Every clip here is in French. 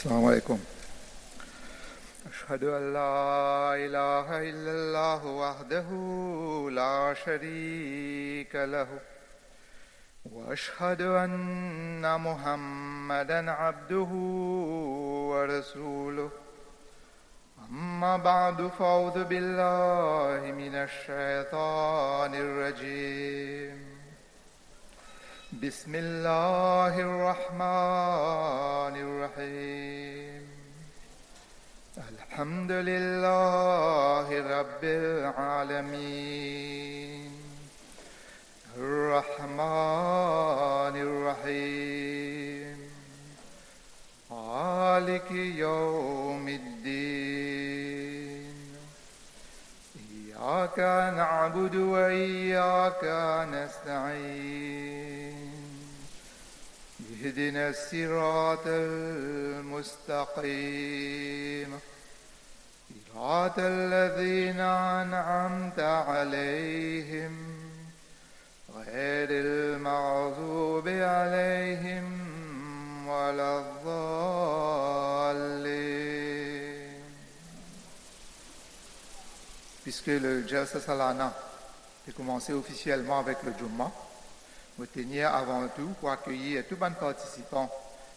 السلام عليكم. أشهد أن لا إله إلا الله وحده لا شريك له وأشهد أن محمدا عبده ورسوله. أما بعد فأعوذ بالله من الشيطان الرجيم. بسم الله الرحمن الرحيم. الحمد لله رب العالمين الرحمن الرحيم مالك يوم الدين. إياك نعبد وإياك نستعين. اهدنا الصراط المستقيم صراط الذين أنعمت عليهم غير المغضوب عليهم ولا الضالين. Puisque le Jalsa Salana est commencé officiellement avec le Jumma, nous tenions avant tout pour accueillir tous les participants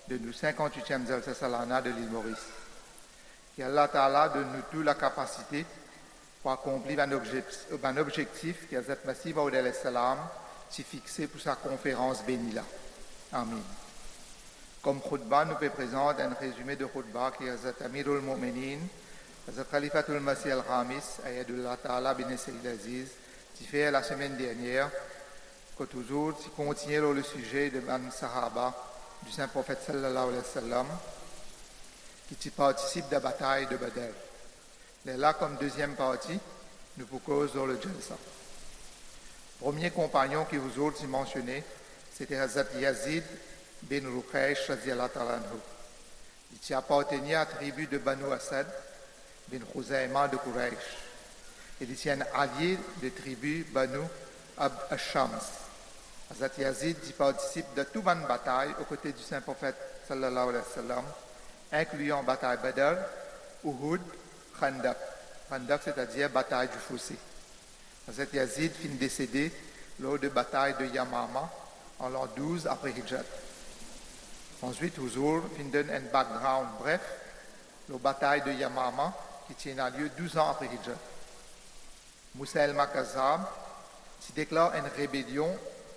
de nos 58e Jalsa Salana de l'île Maurice. Allah Ta'ala donne nous toute la capacité pour accomplir un objectif qui Hazrat Masih Maud al-Salam s'est fixé pour sa conférence bénie là. Amin. Comme khutbah, nous présente un résumé de khutbah qui Hazrat Amirul Mu'minin, Hazrat Khalifatul Masih al-Khamis, Ayadullah Ta'ala bin Sayyid Aziz, qui fait la semaine dernière, que toujours, qui continue le sujet de Man Sahaba, du Saint-Prophète sallallahu alayhi wa sallam, qui participe de la bataille de Badr. Mais là, comme deuxième partie, nous proposons dans le Jalsa. Premier compagnon qui vous autres mentionné, c'était Hazrat Yazid bin Ruqaysh radiyallahu ta'ala anhu. Il appartenait à la tribu de Banu Asad bin Khuzayma de Quraysh. Il était un allié de la tribu Banu Abd al-Shams. Hazrat Yazid participe de toute une bataille aux côtés du Saint-Prophète sallallahu alayhi wa sallam, incluant bataille Badr, Uhud, Khandaq. Khandaq, c'est-à-dire bataille du fossé. Hazrat Yazid finit décédé lors de la bataille de Yamama en l'an 12 après Hijrat. Ensuite, Huzur finit donne un background bref, la bataille de Yamama qui tient lieu 12 ans après Hijrat. Musaylama Kazab s'y déclare une rébellion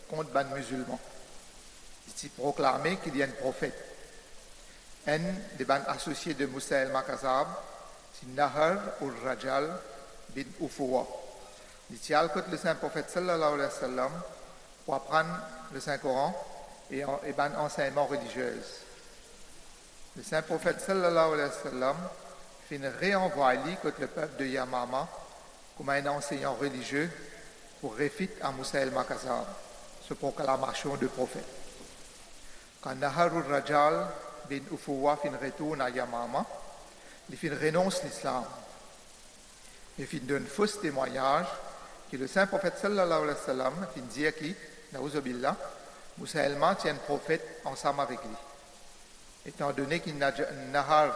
contre les musulmans. Il s'y proclamé qu'il y a un prophète. Un des associés de Musaylama Kazab, c'est Nahar ur-Rajal bin Ufuwa. Il s'y a contre le Saint-Prophète sallallahu alayhi wa sallam pour apprendre le Saint-Coran et ban enseignement religieux. Le Saint-Prophète sallallahu alayhi wa sallam fait une réenvoyer contre le peuple de Yamama comme un enseignant religieux pour réfuter à Musaylama Kazab, ce proclamation de prophète. Quand Nahar ur-Rajal bin Ufuwa fin retourne à Yamama, il fin renonce l'islam. Il fin donne faux témoignage que le Saint-Prophète sallallahu alayhi wa sallam fin dire qui, Naouzubillah, Musaylama tient un prophète ensemble avec lui. Étant donné qu'il Nahar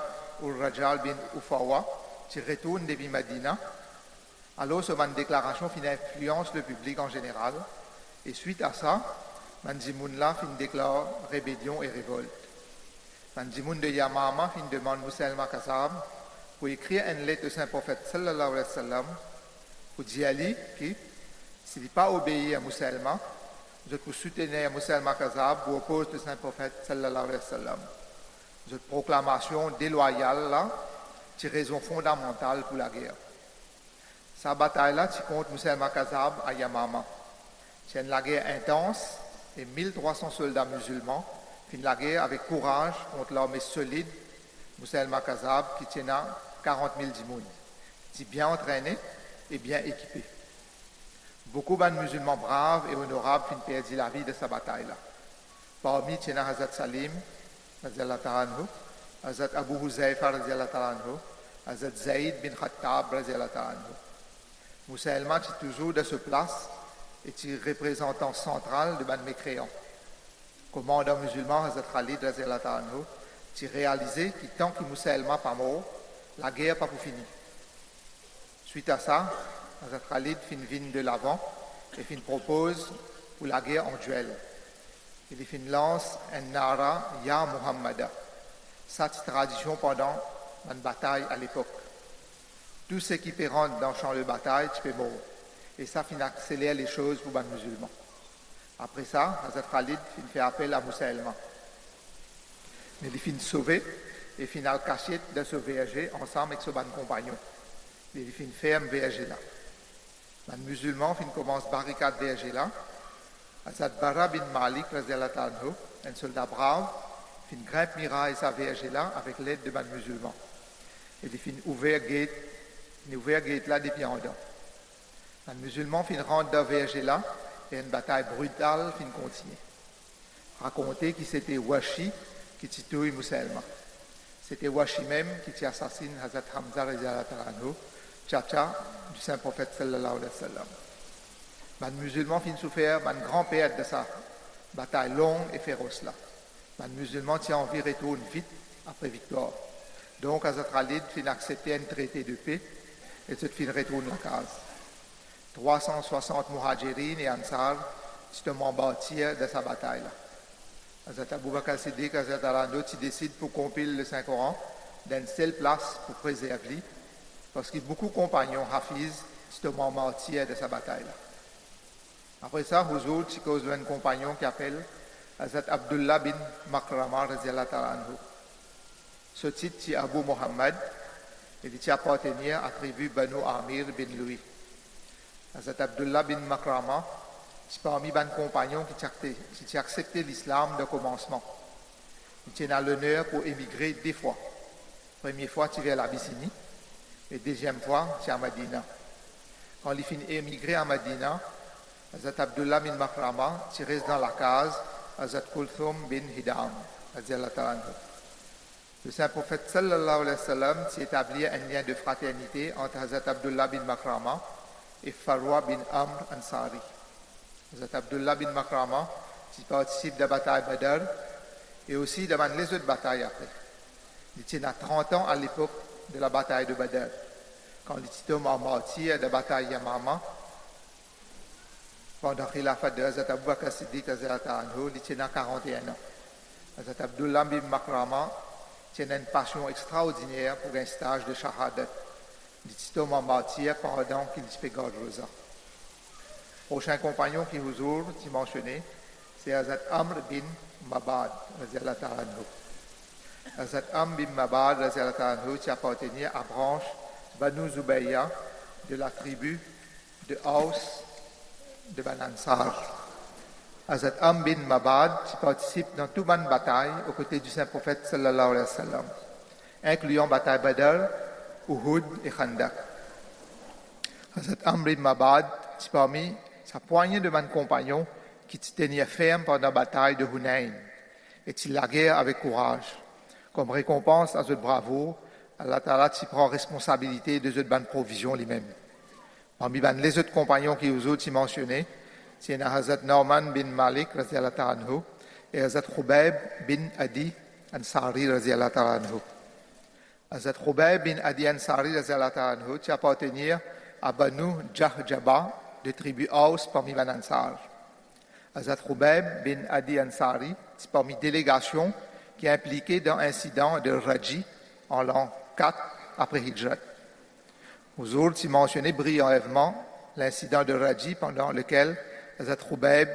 ur-Rajal bin Ufuwa qui retourne depuis Medina, alors ce une déclaration fin influence le public en général, et suite à ça, Manjimounla fin déclare rébellion et révolte. Manjimoun de Yamama fin demande Musaylama Kazab pour écrire une lettre au Saint-Prophète sallallahu alayhi wa sallam pour dire que s'il n'est pas obéi à Musaylama, je peux soutenir Musaylama Kazab pour opposer le Saint-Prophète sallallahu alayhi wa sallam. Cette proclamation déloyale là, c'est une raison fondamentale pour la guerre. Sa bataille-là, c'est contre Musaylama Kazab à Yamama. C'est une guerre intense et 1300 soldats musulmans finissent la guerre avec courage contre l'armée solide Musaylama Kazab qui tient à 40 000 djimoun, qui est bien entraîné et bien équipé. Beaucoup de musulmans braves et honorables finissent perdre la vie de sa bataille-là. Parmi tient Hazrat Salim, Hazrat Abu Huzaifa, Hazrat Zayd bin Khattab. Musaylama est toujours de ce place et est représentant central de ban mécréants. Commandant musulman Hazrat Khalid, Tu réalisé que tant que Moussaïlma pas mort, la guerre pas pour finir. Suite à ça, Hazrat Khalid fin vine de l'avant et fin propose pour la guerre en duel. Il fin lance un nara Ya Muhammada. Ça, c'est tradition pendant une bataille à l'époque. Tout ce qui peut rentrer dans le champ de bataille, tu peux mourir. Et ça fin accélère les choses pour les musulmans. Après ça, Hazrat Khalid fin fait appel à Moussaïlma. Mais il fin sauvé et fin al caché de ce voyager ensemble avec ses compagnons. Il fin ferme voyager là. Les musulmans fin commencent barricade voyager là. Hazrat Bara bin Malik, un soldat brave, fin grimpe miraille sa voyager là avec l'aide de les musulmans. Et il fin ouvert gate là depuis en dedans. Les musulmans fin rentrent dans voyager là et une bataille brutale fin continue. Raconter que c'était Washi qui tue Moussaïlma. C'était Washi même qui assassine Hazrat Hamza Tchacha du Saint-Prophète sallallahu alayhi wa sallam. Les musulmans fin souffert un grand perte de sa bataille longue et féroce là. Les musulmans tiennent envie retourner vite après victoire. Donc Hazrat Khalid fin accepter un traité de paix et se fin retourne la case. 360 muhajirin et ansar se bâtir de sa bataille là. Hazrat Abu Bakr Siddiq, Hazrat Arando, qui décide pour compiler le Saint-Coran dans une seule place pour préserver, parce qu'il y a beaucoup de compagnons, Hafiz, qui sont martyrs de sa bataille. Après ça, Huzur, qui cause un compagnon qui appelle Hazrat Abdullah bin Makrama, ce titre, c'est Abu Muhammad, et il appartenait à la tribu Banu Amir bin Louis. Hazrat Abdullah bin Makrama, c'est parmi les compagnons qui ont accepté l'islam de commencement. Il tient l'honneur pour émigrer 2 fois. Première fois, tu vas à l'Abyssinie, et deuxième fois, tu es à Medina. Quand il finit émigrer à Medina, Hazrat Abdullah bin Makrama, tu restes dans la case, Hazrat Kulthum bin Hidam. Le Saint-Prophète sallallahu alayhi wa sallam s'est établi un lien de fraternité entre Hazrat Abdullah bin Makrama et Farwa bin Amr Ansari. Hazrat Abdullah bin Makrama, qui participe de la bataille Badr et aussi de les autres batailles après. Il tient à 30 ans à l'époque de la bataille de Badr. Quand il était en martyr de la bataille Yamama, pendant le khilafat de Hazrat Abu Bakr Siddiq, il tient à 41 ans. Hazrat Abdullah bin Makrama tient une passion extraordinaire pour un stage de shahadat. Il était en martyr pendant qu'il se fait garde rosa. Prochain compagnon qui Huzur, qui mentionné, c'est Hazrat Amr bin Mabad, Hazrat Amr bin Mabad, qui appartenait à la branche Banu Zubayya de la tribu de Aus de Banansar. Hazrat Amr bin Mabad qui participe dans toute une bataille aux côtés du Saint-Prophète sallallahu alayhi wa sallam, incluant bataille Badr, Uhud et Khandak. Hazrat Amr bin Mabad, qui parmi sa poignée de compagnons qui tenaient ferme pendant la bataille de Hunayn et qui la guerre avec courage. Comme récompense à ce bravoure, Allah Ta'ala prend responsabilité de cette bonne provision lui-même. Parmi les autres compagnons qui vous autres mentionnés, c'est Hazrat Nauman bin Malik et Hazrat Khubayb bin Adi Ansari. Hazrat Khubayb bin Adi Ansari qui appartenait à Banu Jahjaba de tribu Aus parmi les Ansar. Hazrat Khubayb bin Adi Ansari, c'est parmi délégation qui est impliqué dans l'incident de Raji en l'an 4 après Hijrat. Vous autres, mentionné brièvement l'incident de Raji pendant lequel Hazrat Khubayb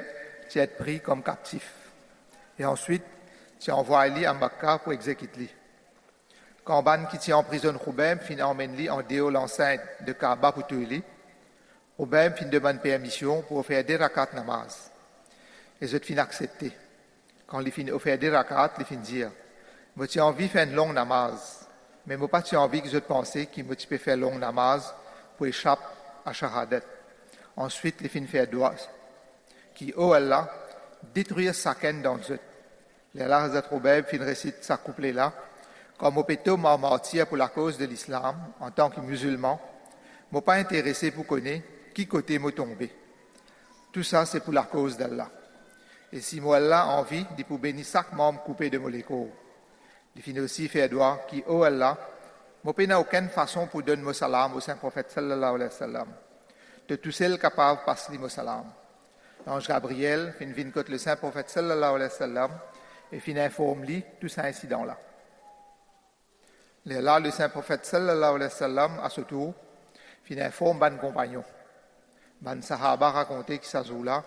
est pris comme captif. Et ensuite, tu envoies à Makkah pour exécuter. Quand Ban qui tient en prison Khubayb finit emmène en déo l'enceinte de Kaaba pour tuer lui, Khubayb finit demande permission pour faire des rakats namaz. Et je fin accepté. Quand il finit faire des rakats, il finit dire, moi j'ai envie de faire une longue namaz, mais moi pas j'ai envie que je pense qu'il me peut faire longue namaz pour échapper à shahadat. Ensuite, il finit faire doigt, qui oh Allah détruire sa canne dans le Allah Hazrat Khubayb finit récite sa couplet là, comme au péto m'a martyr pour la cause de l'islam en tant que musulman, moi pas intéressé pour connaître qui côté m'a tombé. Tout ça c'est pour la cause d'Allah. Et si moi Allah a envie de pour bénir chaque membre coupé de mon écho, Il finit aussi faire droit qui, oh Allah, moi n'a aucune façon pour donner mon salam au saint prophète sallallahu alayhi wa sallam. De tous celles capables de passer mon salam. L'ange Gabriel fin vient contre le saint prophète sallallahu alayhi wa sallam et fin informe lui tout cet incident-là. Là, le saint prophète sallallahu alayhi wa sallam, à ce tour, fin informe ban compagnon. Ban sahaba raconté que ça là,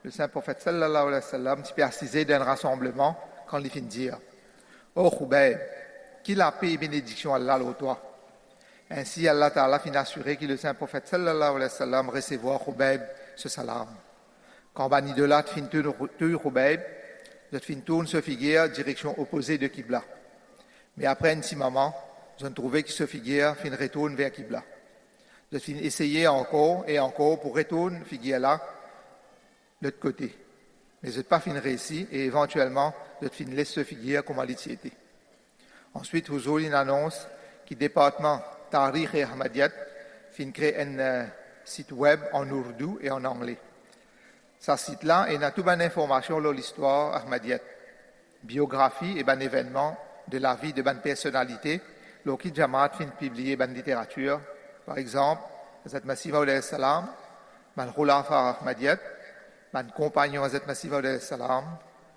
le saint prophète sallallahu alayhi wa sallam s'est assisé d'un rassemblement quand il fin dire oh Khubayb, qu'il a paix et bénédiction Allah au toi. Ainsi Allah Ta'ala fin assuré que le saint prophète sallallahu alayhi wa sallam recevoir Khubayb ce salam. Quand ban idolâtre fin tuer Khubayb, je fin tourne ce figure direction opposée de Qibla. Mais après un petit moment, je trouvé que ce figure fin retourne vers Qibla. Je fin essayer encore et encore pour retourner figure là de l'autre côté. Mais je n'ai pas fin réussi et éventuellement, je fin laisse ce figure comme elle était. Ensuite, vous aurez une annonce que le département Tariq et Ahmadiyat fin créer un site web en ourdou et en anglais. Ce site-là, il y a toute bonne information sur l'histoire Ahmadiyat, biographie et bon événements de la vie de bonnes personnalités, qui Jamaat fin publier bonne littérature. Par exemple, Hazrat Masih Maud alayhi salam, ban Khulafa Ahmadiyat, ban compagnon Hazrat Masih Maud alayhi salam,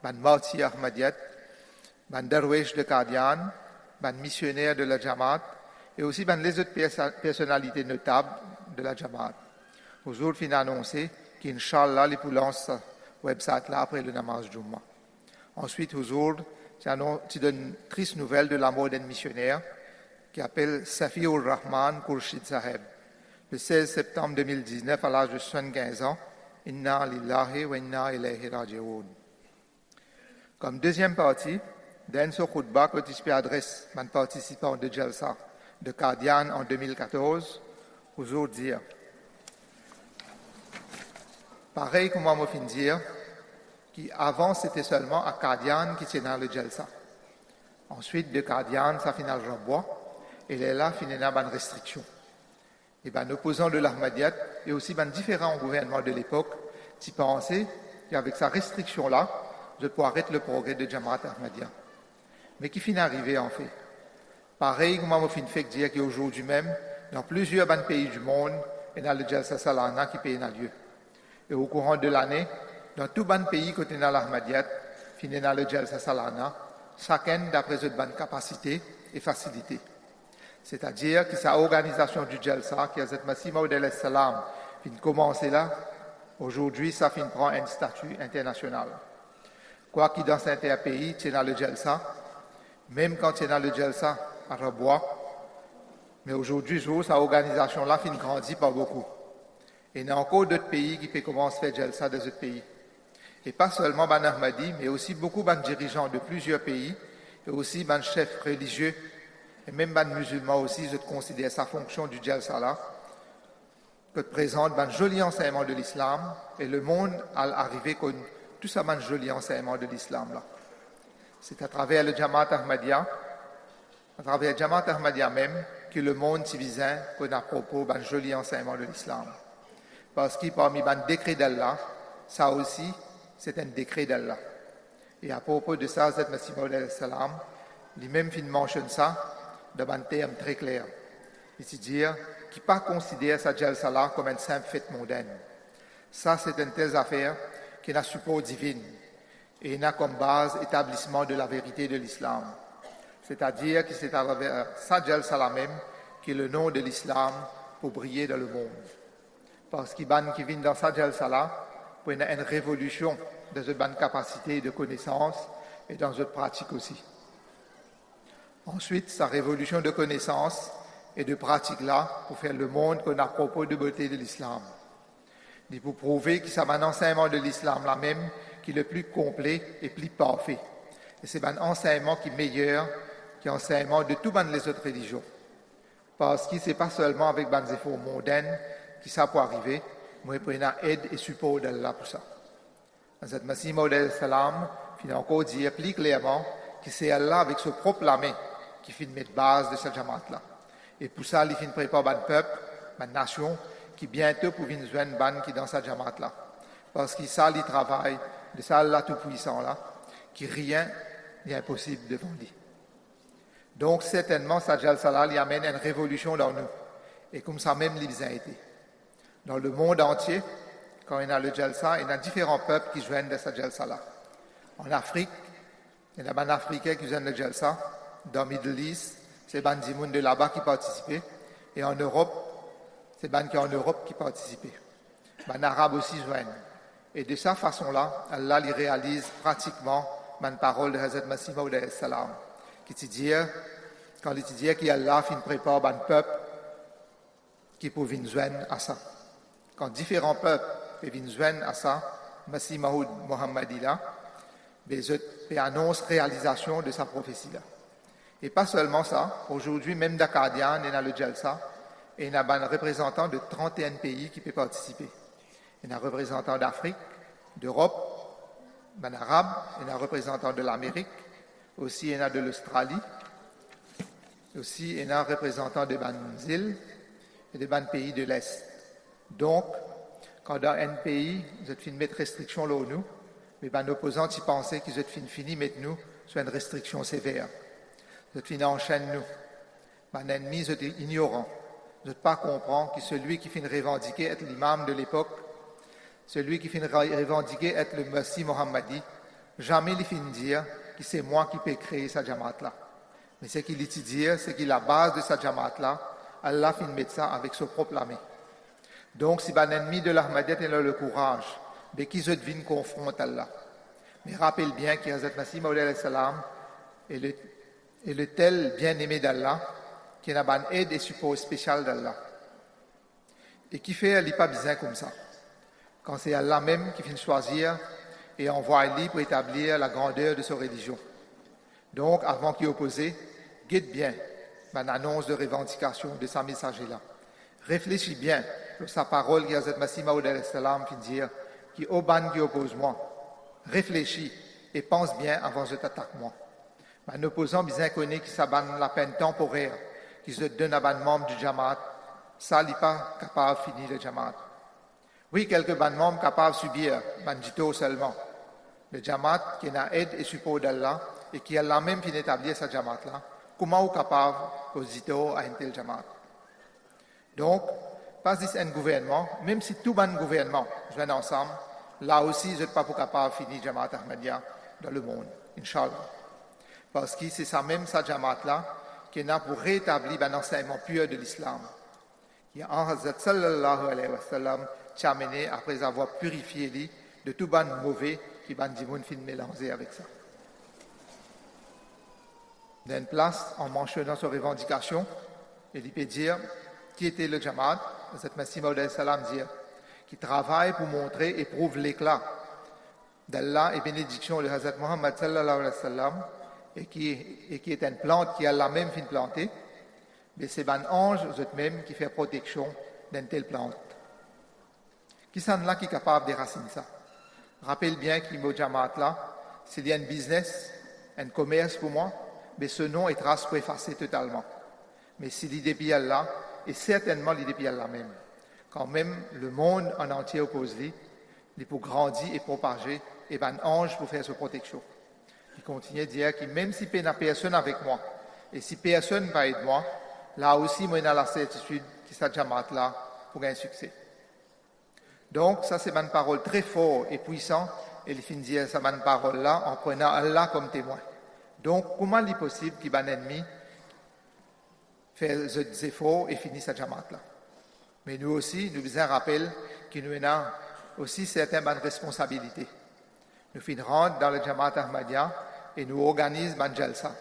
ban martyr Ahmadiyat, ban darwesh de Qadian, ban missionnaire de la Jamaat, et aussi ban les autres personnalités notables de la Jamaat. Aujourd'hui, fin annoncé qu'Inch'Allah, les lancent ce website-là après le namaz Jumma. Ensuite, aujourd'hui, tu donnes une triste nouvelle de la mort d'un missionnaire qui s'appelle Safiur Rahman Khurshid Saheb. Le 16 septembre 2019, à l'âge de 75 ans, Inna lillahi wa inna ilayhi raji'un. Comme deuxième partie, dans ce khutbah que tu adresse aux participants de Jalsa de Qadian en 2014, vous dire pareil comme moi me dire qu'avant c'était seulement à Qadian qui était dans le Jalsa. Ensuite de Qadian, ça finit à Rabwa, et là finit dans une restriction. Et ben opposant de l'Ahmadiyat et aussi ben différents gouvernements de l'époque, qui pensaient qu'avec sa restriction là, je pourrais arrêter le progrès de Jamaat Ahmadiyya. Mais qui finit arrivé en fait. Pareil comme moi me fait dire qu'aujourd'hui même, dans plusieurs pays du monde, il y a le Jalsa Salana qui paye un lieu. Et au courant de l'année, dans tout les pays côté dans l'Ahmadiyat, finit dans le Jalsa Salana, chacun d'après ses bonnes capacités et facilités. C'est-à-dire que sa organisation du Jalsa, qui a Hazrat Masih Maud alayhi salam, fin commencer là, aujourd'hui, ça fin prend un statut international. Quoi qu'il dans certains pays, tu es dans le Jalsa, même quand tu es dans le Jalsa à Rabwa, mais aujourd'hui, sa organisation-là fin grandit pas beaucoup. Et il y a encore d'autres pays qui peuvent commencer à faire Jalsa dans d'autres pays. Et pas seulement Ban Ahmadi, mais aussi beaucoup de dirigeants de plusieurs pays, et aussi des chefs religieux, et même les musulmans aussi, je considère sa fonction du Jalsa là, que présente un joli enseignement de l'islam, et le monde a arrivé avec tout ça, un joli enseignement de l'islam là. C'est à travers le Jamaat Ahmadiyya, à travers le Jamaat Ahmadiyya même, que le monde civilisé qu'on a à propos d'un joli enseignement de l'islam. Parce que parmi les décrets d'Allah, ça aussi, c'est un décret d'Allah. Et à propos de ça, Hazrat Masih Maud alayhi salam, lui-même mentionne ça dans un terme très clair. C'est-à-dire qu'il ne pas considère sa Jalsa là comme une simple fête mondaine. Ça, c'est une telle affaire qui n'a support divine et n'a comme base établissement de la vérité de l'islam. C'est-à-dire que c'est à travers sa Jalsa là même que le nom de l'islam pour briller dans le monde. Parce qu'il qui vient dans sa Jalsa là pour une révolution dans une bonne capacité de connaissance et dans une pratique aussi. Ensuite, sa révolution de connaissance et de pratique là pour faire le monde qu'on a à propos de beauté de l'islam. Et pour prouver que c'est un enseignement de l'islam là même qui est le plus complet et plus parfait. Et c'est un enseignement qui est meilleur que l'enseignement de toutes les autres religions. Parce que ce n'est pas seulement avec des efforts mondains qui ça peut arriver, mais il y a aide et support d'Allah pour ça. Hazrat Masih Maud alayhi salam finit encore dire plus clairement que c'est Allah avec son propre main qui finit mettre base de cette jamaat-là. Et pour ça, il finit préparer un peuple, une nation, qui bientôt pour venir joindre une bande qui est dans cette jamaat-là. Parce que ça, il travaille de ça, Allah tout-puissant là, qui rien n'est impossible devant lui. Donc, certainement, sa jalsa là, il amène une révolution dans nous. Et comme ça même, il a été. Dans le monde entier, quand il y a le jalsa, il y a différents peuples qui joignent de cette jalsa là. En Afrique, il y a des Africains qui joignent le jalsa. Dans le Middle East, c'est des gens de là-bas qui participaient. Et en Europe, c'est des gens qui en Europe qui participaient. Les Arabes aussi joignent. Et de cette façon-là, Allah il réalise pratiquement la parole de Hazrat Masih Maud alayhi salam, qui dit, quand il dit qu'Allah prépare un peuple qui peut venir joindre à ça. Quand différents peuples viennent joindre à ça, Masih Maud Mohammadi là, il annonce réalisation de sa prophétie là. Et pas seulement ça, aujourd'hui, même d'Akkadian, il y a le Jalsa, et il y a un représentant de 31 pays qui peut participer. Il y a un représentant d'Afrique, d'Europe, un arabe, il y a un représentant de l'Amérique, aussi il y en a de l'Australie, aussi il y a un représentant de îles et de pays de l'Est. Donc, quand dans un pays, vous êtes fini de mettre restriction là où nous, mais ben, opposants qui pensaient qu'ils êtes fini de mettre nous sur une restriction sévère. Vous êtes fini enchaîne nous. Ben, ennemi, vous êtes ignorant. Vous n'êtes pas comprendre que celui qui finit revendiquer être l'imam de l'époque, celui qui finit revendiquer être le Messie Mohammadi, jamais il finit dire que c'est moi qui peux créer cette jamaat-là. Mais ce qu'il dit, c'est que la base de cette jamaat-là, Allah finit mettre ça avec son propre main. Donc, si un ennemi de l'Ahmadiyyat a le courage, mais qui se devine confronte Allah. Mais rappelle bien que Hazrat Masih Maud alayhi salam est le tel bien-aimé d'Allah, qui a une aide et support spécial d'Allah. Et qui fait Ali pas besoin comme ça. Quand c'est Allah même qui finit choisir et envoie Ali pour établir la grandeur de sa religion. Donc, avant qu'il oppose, guide bien l'annonce de revendication de sa messager-là. Réfléchis bien sur sa parole qui Hazrat Masih Maud alayhi salam qui dit qui au ban qui oppose moi. Réfléchis et pense bien avant que je t'attaque moi. Un opposant bien connu qui s'abonne la peine temporaire, qui se donne à un membre du Jamaat, ça n'est pas capable de finir le Jamaat. Oui, quelques membres capables de subir, bandito seulement. Le Jamaat qui a aide et support d'Allah et qui a la même fini d'établir ce Jamaat-là, comment est capable de à un tel Jamaat? Donc, pas juste un gouvernement, même si tout un gouvernement joue ensemble, là aussi, je n'êtes pas capable de finir Jamaat Ahmadiyya dans le monde, Inch'Allah. Parce que c'est ça même, sa Jamaat-là, qui est là pour rétablir un enseignement pur de l'islam. Qui a en Hazrat sallallahu alayhi wa sallam amené après avoir purifié lui de tout ban mauvais qui ban dimoun fin mélangé avec ça. Dans une place, en mentionnant sa revendication, il peut dire qui était le Jamaat, Hazrat Masih Maud alayhi salam dit, qui travaille pour montrer et prouve l'éclat d'Allah et bénédiction de Hazrat Muhammad sallallahu alayhi wa sallam et qui est une plante qui a la même fin plantée, mais c'est un ange eux-mêmes qui fait protection d'une telle plante. Qui sont là qui est capable de raciner ça? Rappelle bien qu'il y a Jamaat là, s'il y a un business, un commerce pour moi, mais ce nom est trace pour effacer totalement. Mais si l'idée est Allah, et certainement l'idée est Allah même. Quand même le monde en entier oppose lui, il peut grandir et propager, et un ange pour faire sa protection. Il continue à dire que même si il n'y a personne avec moi, et si personne ne va aider moi, là aussi, moi, j'ai la certitude que cette Jamaat là pour un succès. Donc, ça, c'est une parole très forte et puissante, et il finit de dire cette parole-là en prenant Allah comme témoin. Donc, comment il est possible qu'un ennemi fasse des efforts et finisse cette Jamaat-là? Mais nous aussi, nous faisons un rappel que nous avons aussi certaines responsabilités. Nous finirons dans le Jamaat Ahmadiyya et nous organisons un jalsa.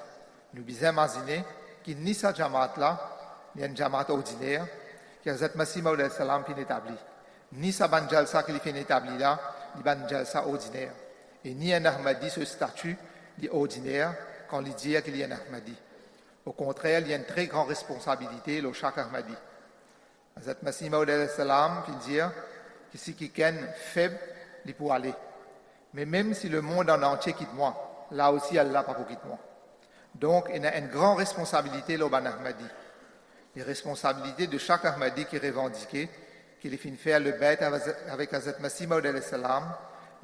Nous devons imaginer qu'il n'y a pas de Jamaat-là, ni un Jamaat ordinaire, qui a Hazrat Masih Maud alayhi salam fin établi. Ni sa ban jalsa qui est établi là, ni ban jalsa ordinaire. Et ni un Ahmadi ce statut ordinaire quand il dit qu'il y a un Ahmadi. Au contraire, il y a une très grande responsabilité au chaque Ahmadi. Hazrat Masih Maud alayhi salam qui dit que si quelqu'un est faible, il peut aller. Mais même si le monde en entier quitte moi, là aussi Allah pas pour quitte moi. Donc, il y a une grande responsabilité au ban Ahmadi. Les responsabilités de chaque Ahmadi qui est revendiqué, qu'il est fin faire le bête avec Hazrat Masih Maud alayhi salam,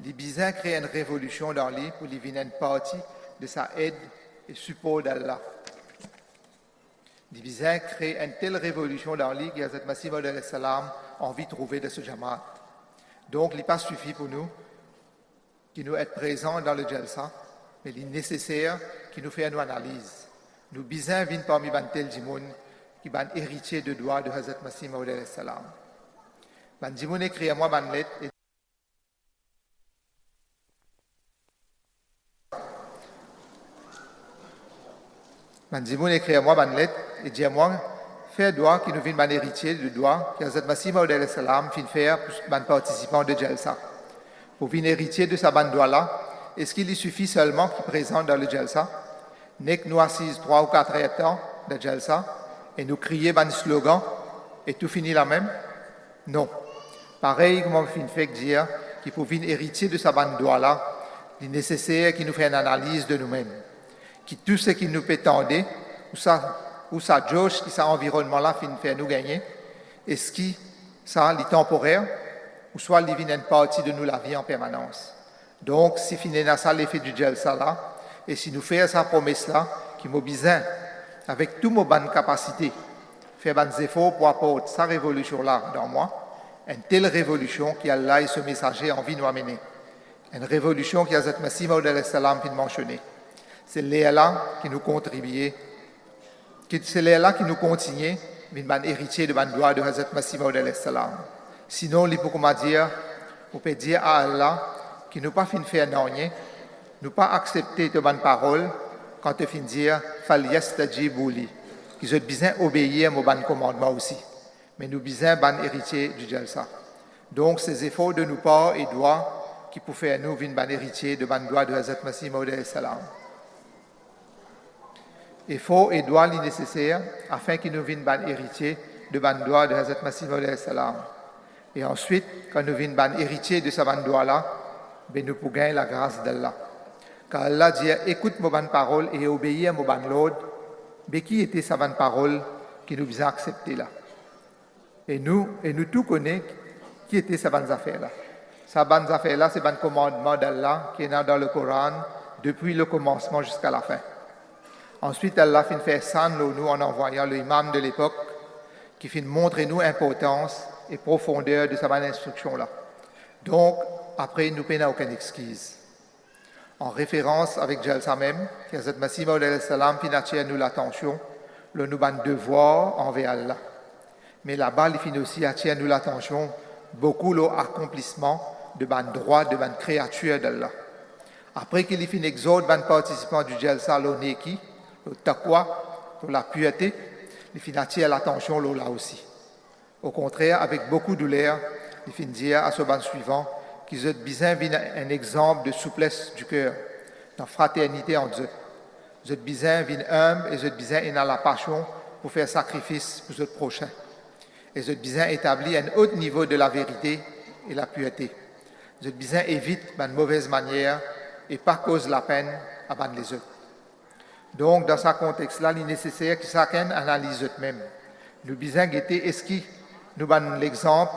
les bisins créent une révolution dans lui pour lui venir une partie de sa aide et support d'Allah. Divisin crée une telle révolution dans l'île que Hazrat Masih Maud salam a envie de trouver de ce Jamaat. Donc, il n'est pas suffit pour nous qui nous être présents dans le Jalsa, mais il est nécessaire qu'il nous fasse une analyse. Nous bisins viennent parmi ban tel Jimoun qui ban héritier de droit de Hazrat Masih Maud salam. Ban Jimoun écrit à moi ban lettre et ban Jimoun écrit à moi ban lettre et dit à moi faire droit qui nous vient ban héritier de droit que Hazrat Masih Maud salam fin faire ban participant de Jalsa. Pour venir héritier de sa bande là, est-ce qu'il y suffit seulement qu'il présente dans le Jalsa? N'est que nous assises 3 ou 4 temps de Jalsa et nous crier un slogan et tout finit la même? Non. Pareil comme on fait dire qu'il faut venir héritier de sa bande là, il est nécessaire qu'il nous fasse une analyse de nous-mêmes. Qui tout ce qui nous peut tendre, ou ça jauge, qui ça environnement là fin faire nous gagner, est-ce que ça est temporaire? Ou soit il vient une partie de nous la vie en permanence. Donc, si finalement ça l'effet du Jalsa là, et si nous faisons sa promesse là, qui m'a besoin, avec toutes nos bonnes capacités, faire des efforts pour apporter sa révolution là dans moi, une telle révolution qui Allah et ce messager a envie de nous amener. Une révolution qui a Hazrat Masih Maud salam puis mentionné. C'est là qui nous contribue, c'est là qui nous continue, mais un héritier de ban droit de Hazrat Masih Maud salam. Sinon, il peut dire, on peut dire à Allah qu'il n'a pas fin faire rien, nous pas accepter de bonnes paroles quand il fin dire fal yastajibouli, qu'ils ont besoin obéir à mon bon commandement aussi. Mais nous besoin ban héritier du Jalsa. Donc ces efforts de nous part et droits qui pour faire nous vin ban héritier de ban droit de Hazrat Masih Maud salam. Efforts et droits nécessaires afin qu'il nous vienne ban héritier de ban droit de Hazrat Masih Maud salam. Et ensuite, quand nous venons ban héritier de sa bande là, ben nous pouvons gagner la grâce d'Allah. Car Allah dit écoute mon bonne parole et obéis à mon bonne l'ordre. Mais qui était sa bonne parole qui nous a accepté là? Et nous tous connaissons qui était sa bonne affaire là. Sa bonne affaire là, c'est le commandement d'Allah qui est dans le Coran depuis le commencement jusqu'à la fin. Ensuite, Allah fin faire ça nous en envoyant l'imam de l'époque qui fin montrer nous l'importance et profondeur de sa bonne instruction là. Donc, après, nous n'avons aucune excuse. En référence avec Jalsa même, Hazrat Masih Maud salam fin attire nous l'attention, nous avons devoir envers Allah. Mais là-bas, il fin aussi attire nous l'attention beaucoup l'accomplissement de ban droit de ban créature d'Allah. Après qu'il fin exhorte ban participants du Jalsa l'oneki, le taqwa, pour la pureté, il fin attire l'attention là aussi. Au contraire, avec beaucoup de douleur, il finit dire à ce banc suivant qu'ils ont besoin un exemple de souplesse du cœur, de fraternité entre eux. Ils ont besoin d'un humble et ils ont besoin de la passion pour faire sacrifice pour leurs prochains. Ils ont besoin d'établir un haut niveau de la vérité et la pureté. Ils ont besoin d'éviter une mauvaise manière et pas cause la peine à ban les autres. Donc, dans ce contexte-là, il est nécessaire que chacun analyse eux-mêmes. Nous besoin de guetter est-ce qu'il nous donne l'exemple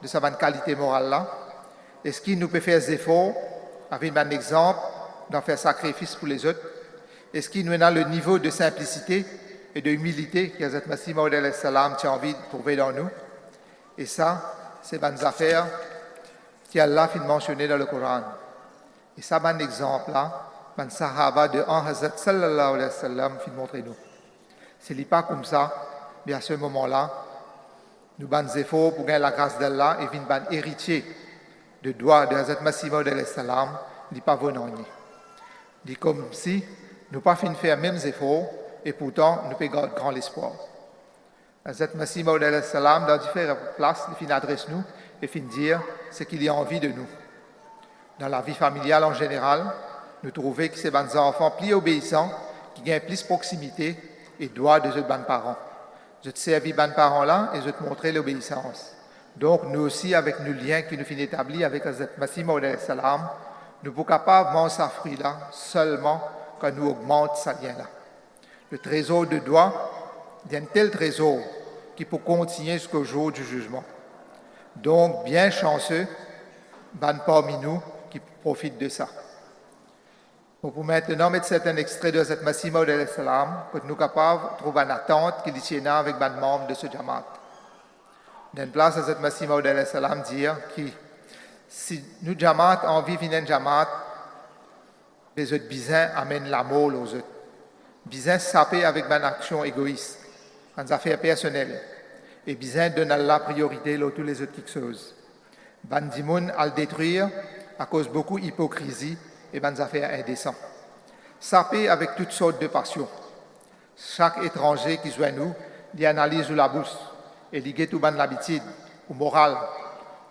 de sa bonne qualité morale là. Est-ce qu'il nous peut faire des efforts avec un exemple d'en faire sacrifice pour les autres? Est-ce qu'il nous a le niveau de simplicité et de humilité que Hazrat Masih Maud salam a envie de trouver dans nous? Et ça, c'est bonnes affaires qu'Allah a mentionné dans le Coran. Et ça, bon exemple là, bon sahaba de Hazrat sallallahu alayhi wa sallam fait montrer nous. Ce n'est pas comme ça, mais à ce moment-là, nous avons des efforts pour gagner la grâce d'Allah et venir ban héritier de droit de Hazrat Masih Maud salam, n'est pas venant. C'est comme si nous pas fait faire les mêmes efforts et pourtant nous pouvons garder grand espoir. Hazrat Masih Maud salam, dans différentes places, il fin adresse nous et fin dire ce qu'il y a envie de nous. Dans la vie familiale en général, nous trouvons que ces bons enfants plus obéissants, qui gagnent plus proximité et droit de leurs bons parents. Je te servis bons parents là et je te montrer l'obéissance. Donc nous aussi, avec nos liens qui nous finissent établis avec Hazrat Masih Maud salam, nous sommes capables de manger sa fruit là seulement quand nous augmentons sa lien là. Le trésor de droit est un tel trésor qui peut continuer jusqu'au jour du jugement. Donc, bien chanceux, ban parmi nous qui profitent de ça. Pour maintenant mettre certains extraits de cette Masih Maud al-Salam, pour nous capables de trouver une attente qui tient avec les membres de ce Jamaat. Dans place à cette Masih Maud al-Salam dire que si nous Jamaat envie de venir Jamaat, les autres bisins amènent l'amour aux autres. Bisins sapés avec une action égoïste, en affaires personnelles, et bisins donnent la priorité à tous les autres choses. Bandimoun à le détruire à cause de beaucoup d'hypocrisie et des affaires indécentes. Sapés avec toutes sortes de passions. Chaque étranger qui joue à nous, il analyse ou la bouche, et il guette ou ban l'habitude, ou morale,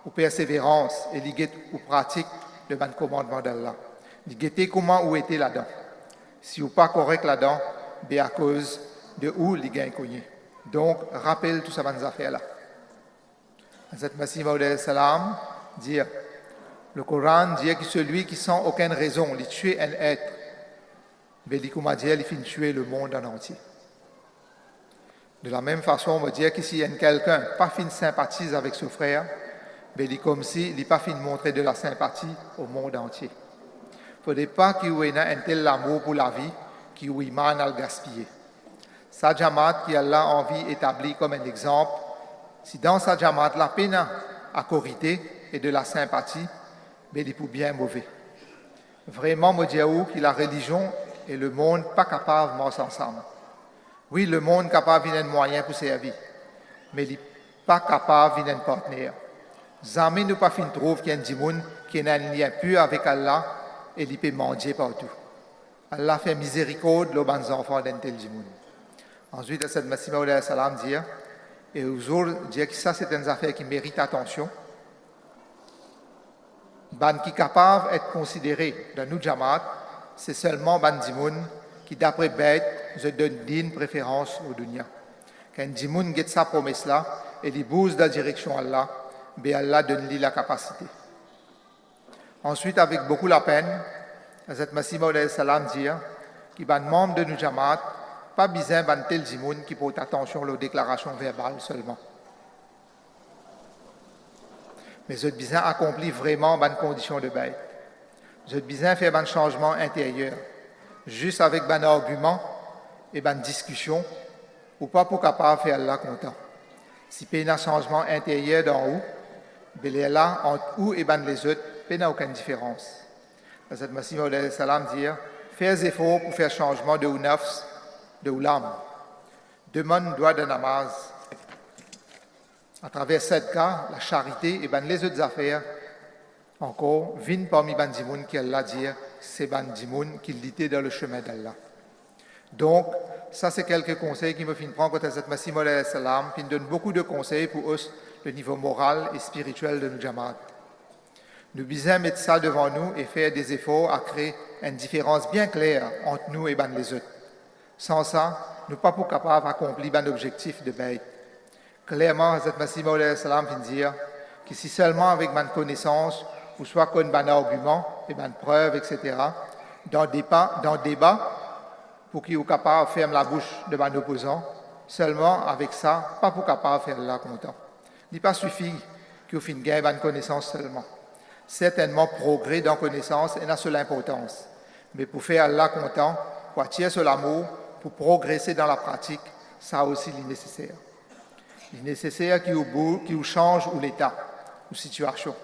ou persévérance, et il guette ou pratique le ban commandement d'Allah. Il guette comment ou était là-dedans. Si ou pas correct là-dedans, c'est à cause de où il gagne cogné. Donc, rappelle tout ça ban affaires-là. Cette Masih Maud al-Salam dit, le Coran dit que celui qui sans aucune raison, il tue un être, mais il finit tuer le monde en entier. De la même façon, on va dire que si quelqu'un pas fin sympathise avec son frère, mais comme si il n'est pas fin montrer de la sympathie au monde entier. Il ne faudrait pas qu'il y ait un tel amour pour la vie qu'il y ait mal à le gaspiller. Sa Jamaat qui Allah a envie établi comme un exemple, si dans sa Jamaat la peine à corriger et de la sympathie, mais il est pour bien mauvais. Vraiment, je dis que la religion et le monde pas capables de marcher ensemble. Oui, le monde est capable de venir un moyen pour servir, mais il n'est pas capable de venir un partenaire. Jamais nous pas fin trouve qu'il y a un dimoun qui a un lien pur avec Allah et il peut manger partout. Allah fait miséricorde aux bons enfants d'un tel dimoun. Ensuite, cette Masih Maud al-Salam dit, et aujourd'hui, dire que ça c'est une affaire qui mérite attention. Ban qui est capable d'être considéré dans nos Jamaat, c'est seulement ban dimoun qui, d'après Beit, se donne d'une préférence au dunya. Quand dimoun get sa promesse là, et il bouge dans la direction Allah, ben Allah donne-lui la capacité. Ensuite, avec beaucoup la peine, cette Masih Maud al-Salam dit que ban membre de nos Jamaat, pas besoin ban tel dimoun qui porte attention aux déclarations verbales seulement. Mais ce besoin accomplit vraiment bonne condition de bête. Ce besoin fait un changement intérieur, juste avec un argument et une discussion, ou pas pour capable faire Allah content. Si il y a un changement intérieur d'en haut, ben là entre où et les autres, il n'y a aucune différence. Cette Masih Maud al-Salam dit, fais des efforts pour faire changement de nafs, de l'âme. Demande droit de namaz. À travers cette cas, la charité et les autres affaires, encore, viennent parmi les dimoun qui Allah dit, c'est les dimoun qui l'étaient dans le chemin d'Allah. Donc, ça c'est quelques conseils qui me font prendre quand cette Masih Maud al-Salam, qui donne beaucoup de conseils pour eux, le niveau moral et spirituel de nos Jamaat. Nous devons mettre ça devant nous et faire des efforts à créer une différence bien claire entre nous et les autres. Sans ça, nous ne sommes pas capables d'accomplir un objectif de bête. Clairement, cette Masih Maud al-Salam vient dire que si seulement avec ma connaissance, ou soit qu'on a un argument, et une preuve, etc., dans le débat, pour qu'il soit capable de fermer la bouche de mon opposant, seulement avec ça, pas pour capable de faire Allah content. Il n'est pas suffit qu'il fasse gain une connaissance seulement. Certainement, progrès dans la connaissance est la seule importance. Mais pour faire Allah content, pour attirer sur l'amour, pour progresser dans la pratique, ça aussi est nécessaire. Il est nécessaire qu'il change ou l'état, ou situation,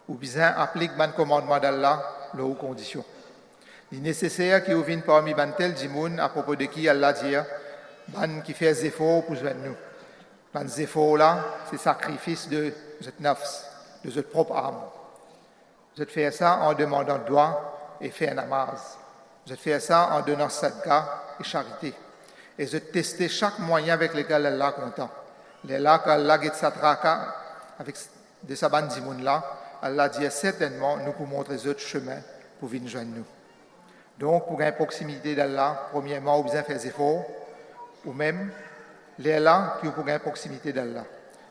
ou bien applique le commandement d'Allah, aux conditions. Il est nécessaire qu'il vienne parmi les tel dimoun à propos de qui Allah dit, qui fait des efforts pour joindre nous. Les efforts là, c'est le sacrifice de notre nafs, de notre propre âme. Vous faites ça en demandant droit et faire namaz. Vous faites ça en donnant sadqa et charité. Et vous testez chaque moyen avec lequel Allah est content. Là, quand Allah get satraka avec de sa bande dimoun là, Allah dit certainement nous pour montrer autres chemin pour venir joindre nous. Donc, pour une proximité d'Allah, premièrement, vous besoin faire des efforts, ou même les là qui ont pour une proximité d'Allah.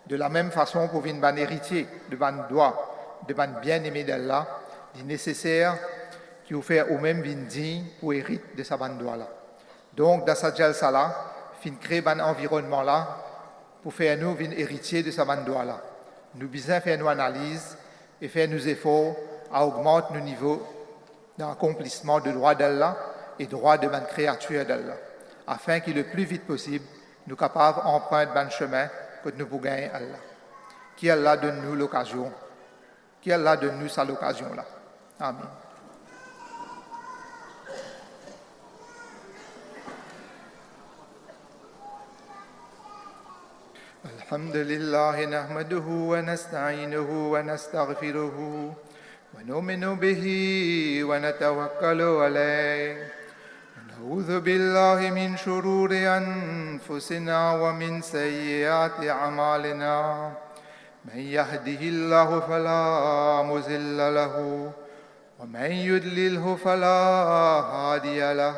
De la même façon, pour venir un héritier de ban droit, de ban bien-aimé d'Allah, il est nécessaire qu'il vous fait ou même venir digne pour hériter de sa ban droit là. Donc, dans cette jalsa là, fin créer un environnement là pour faire nous venir héritier de sa ban droit là. Nous besoin faire nos analyses et faire nos efforts à augmenter nos niveaux dans l'accomplissement du droit d'Allah et droit de la créature d'Allah, afin que le plus vite possible, nous capables d'emprunter le chemin que nous pouvons gagner Allah. Qui Allah donne-nous l'occasion, qui Allah donne-nous ça l'occasion-là. Amen. الحمد لله نحمده ونستعينه ونستغفره ونؤمن به ونتوكل عليه ونعوذ بالله من شرور أنفسنا ومن سيئات أعمالنا من يهده الله فلا مضل له ومن يضلله فلا هادي له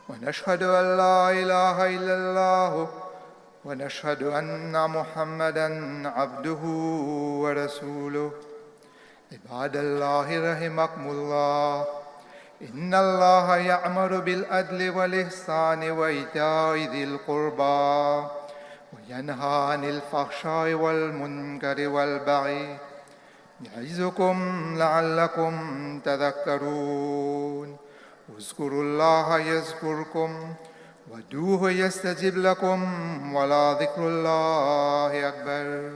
ونشهد أن لا إله إلا الله ونشهد أن محمدًا عبده ورسوله عباد الله رحمكم الله إن الله يأمر بالعدل والإحسان وإيتاء ذي القربى وينهى عن الفحشاء والمنكر والبغي يعظكم لعلكم تذكرون اذكروا الله يذكركم ودوه يستجب لكم ولا ذكر الله أكبر